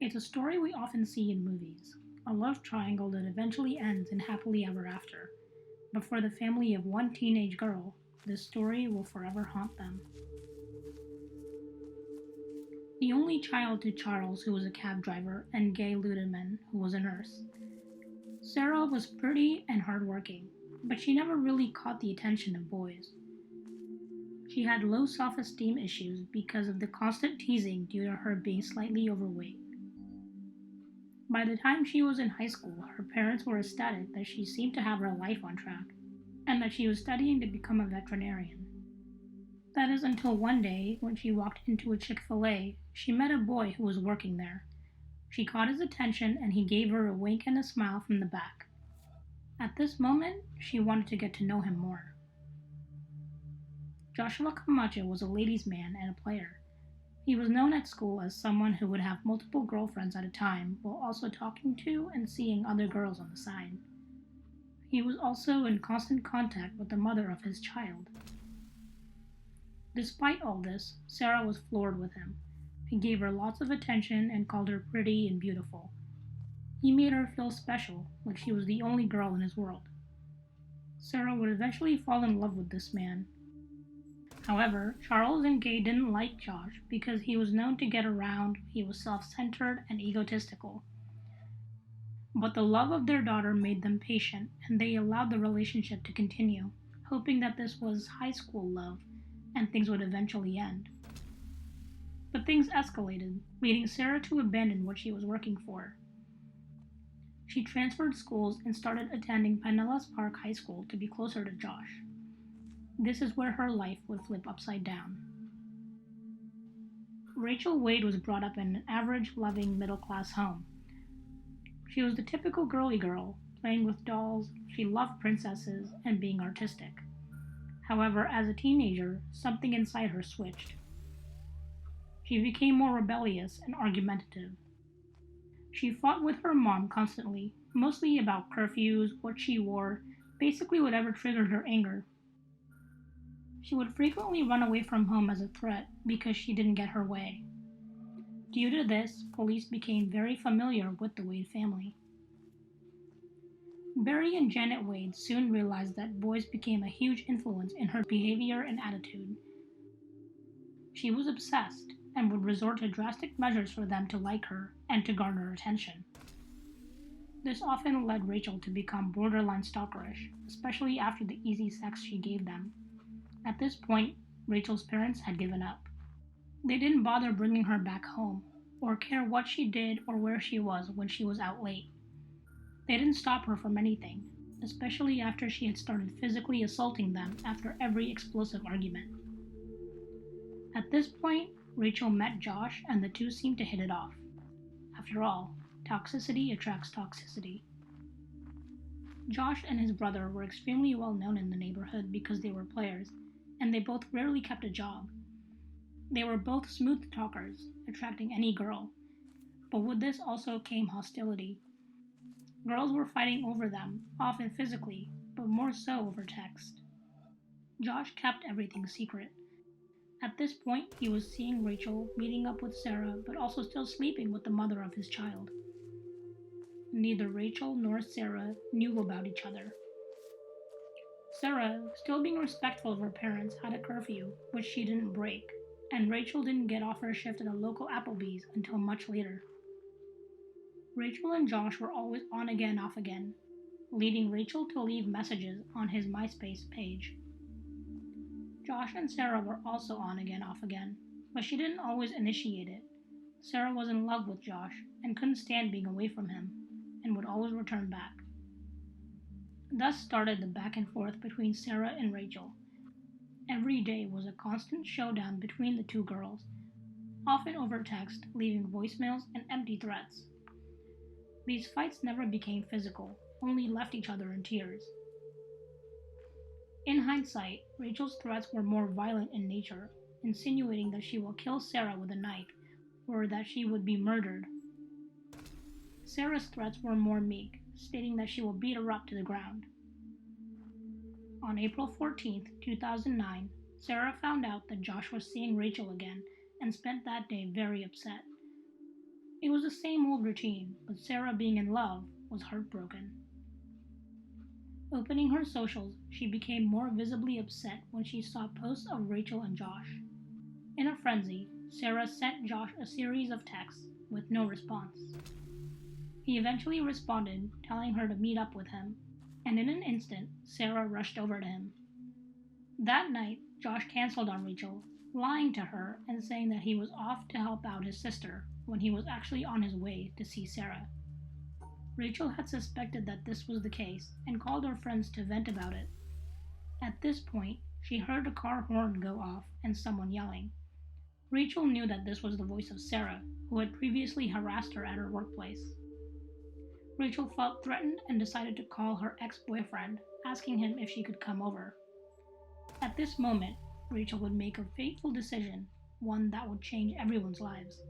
It's a story we often see in movies, a love triangle that eventually ends in happily ever after. But for the family of one teenage girl, this story will forever haunt them. The only child to Charles, who was a cab driver, and Gay Ludeman, who was a nurse, Sarah was pretty and hardworking, but she never really caught the attention of boys. She had low self esteem issues because of the constant teasing due to her being slightly overweight. By the time she was in high school, her parents were ecstatic that she seemed to have her life on track, and that she was studying to become a veterinarian. That is until one day, when she walked into a Chick-fil-A, she met a boy who was working there. She caught his attention and he gave her a wink and a smile from the back. At this moment, she wanted to get to know him more. Joshua Camacho was a ladies' man and a player. He was known at school as someone who would have multiple girlfriends at a time while also talking to and seeing other girls on the side. He was also in constant contact with the mother of his child. Despite all this, Sarah was floored with him. He gave her lots of attention and called her pretty and beautiful. He made her feel special, like she was the only girl in his world. Sarah would eventually fall in love with this man. However, Charles and Gay didn't like Josh because he was known to get around, he was self-centered and egotistical. But the love of their daughter made them patient, and they allowed the relationship to continue, hoping that this was high school love and things would eventually end. But things escalated, leading Sarah to abandon what she was working for. She transferred schools and started attending Pinellas Park High School to be closer to Josh. This is where her life would flip upside down. Rachel Wade was brought up in an average, loving, middle-class home. She was the typical girly girl, playing with dolls, she loved princesses, and being artistic. However, as a teenager, something inside her switched. She became more rebellious and argumentative. She fought with her mom constantly, mostly about curfews, what she wore, basically whatever triggered her anger. She would frequently run away from home as a threat because she didn't get her way. Due to this, police became very familiar with the Wade family. Barry and Janet Wade soon realized that boys became a huge influence in her behavior and attitude. She was obsessed and would resort to drastic measures for them to like her and to garner attention. This often led Rachel to become borderline stalkerish, especially after the easy sex she gave them. At this point, Rachel's parents had given up. They didn't bother bringing her back home, or care what she did or where she was when she was out late. They didn't stop her from anything, especially after she had started physically assaulting them after every explosive argument. At this point, Rachel met Josh and the two seemed to hit it off. After all, toxicity attracts toxicity. Josh and his brother were extremely well known in the neighborhood because they were players, and they both rarely kept a job. They were both smooth talkers, attracting any girl, but with this also came hostility. Girls were fighting over them, often physically, but more so over text. Josh kept everything secret. At this point, he was seeing Rachel, meeting up with Sarah, but also still sleeping with the mother of his child. Neither Rachel nor Sarah knew about each other. Sarah, still being respectful of her parents, had a curfew, which she didn't break, and Rachel didn't get off her shift at a local Applebee's until much later. Rachel and Josh were always on again, off again, leading Rachel to leave messages on his MySpace page. Josh and Sarah were also on again, off again, but she didn't always initiate it. Sarah was in love with Josh and couldn't stand being away from him, and would always return back. Thus started the back and forth between Sarah and Rachel. Every day was a constant showdown between the two girls, often over text, leaving voicemails and empty threats. These fights never became physical, only left each other in tears. In hindsight, Rachel's threats were more violent in nature, insinuating that she will kill Sarah with a knife, or that she would be murdered. Sarah's threats were more meek, stating that she will beat her up to the ground. On April 14, 2009, Sarah found out that Josh was seeing Rachel again and spent that day very upset. It was was the same old routine, but Sarah, being in love, was heartbroken. Opening her socials, she became more visibly upset when she saw posts of Rachel and Josh. In a frenzy, Sarah sent Josh a series of texts with no response. He eventually responded, telling her to meet up with him, and in an instant, Sarah rushed over to him. That night, Josh canceled on Rachel, lying to her and saying that he was off to help out his sister when he was actually on his way to see Sarah. Rachel had suspected that this was the case and called her friends to vent about it. At this point, she heard a car horn go off and someone yelling. Rachel knew that this was the voice of Sarah, who had previously harassed her at her workplace. Rachel felt threatened and decided to call her ex-boyfriend, asking him if she could come over. At this moment, Rachel would make a fateful decision, one that would change everyone's lives.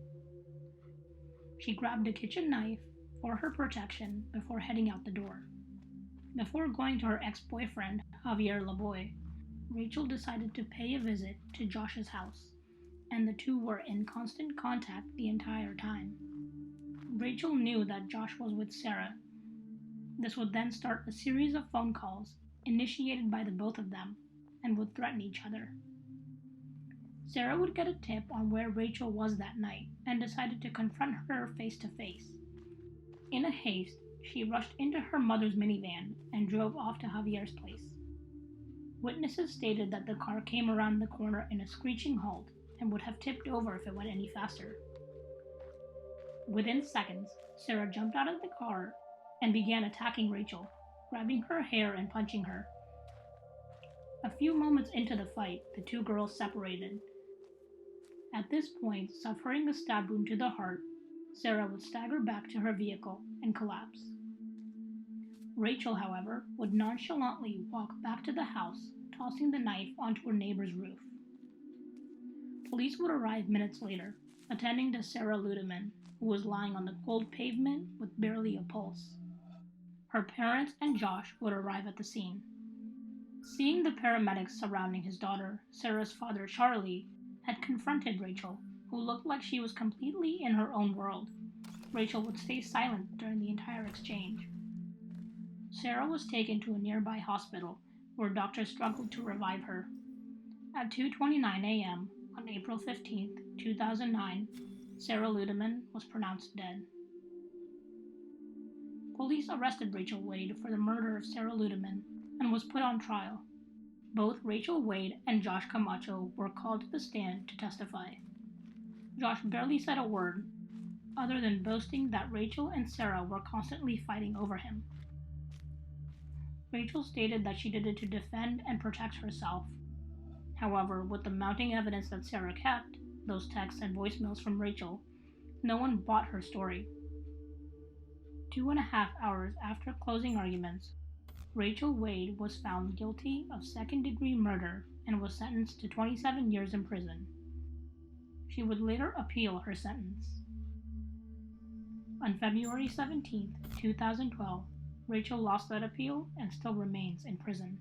She grabbed a kitchen knife for her protection before heading out the door. Before going to her ex-boyfriend, Javier Laboy, Rachel decided to pay a visit to Josh's house, and the two were in constant contact the entire time. Rachel knew that Josh was with Sarah. This would then start a series of phone calls initiated by the both of them and would threaten each other. Sarah would get a tip on where Rachel was that night and decided to confront her face to face. In a haste, she rushed into her mother's minivan and drove off to Javier's place. Witnesses stated that the car came around the corner in a screeching halt and would have tipped over if it went any faster. Within seconds, Sarah jumped out of the car and began attacking Rachel, grabbing her hair and punching her. A few moments into the fight, the two girls separated. At this point, suffering a stab wound to the heart, Sarah would stagger back to her vehicle and collapse. Rachel, however, would nonchalantly walk back to the house, tossing the knife onto her neighbor's roof. Police would arrive minutes later, attending to Sarah Ludeman, who was lying on the cold pavement with barely a pulse. Her parents and Josh would arrive at the scene. Seeing the paramedics surrounding his daughter, Sarah's father, Charlie, had confronted Rachel, who looked like she was completely in her own world. Rachel would stay silent during the entire exchange. Sarah was taken to a nearby hospital, where doctors struggled to revive her. At 2:29 a.m. on April 15, 2009, Sarah Ludeman was pronounced dead. Police arrested Rachel Wade for the murder of Sarah Ludeman and was put on trial. Both Rachel Wade and Josh Camacho were called to the stand to testify. Josh barely said a word, other than boasting that Rachel and Sarah were constantly fighting over him. Rachel stated that she did it to defend and protect herself. However, with the mounting evidence that Sarah kept, those texts and voicemails from Rachel, no one bought her story. 2.5 hours after closing arguments, Rachel Wade was found guilty of second-degree murder and was sentenced to 27 years in prison. She would later appeal her sentence. On February 17, 2012, Rachel lost that appeal and still remains in prison.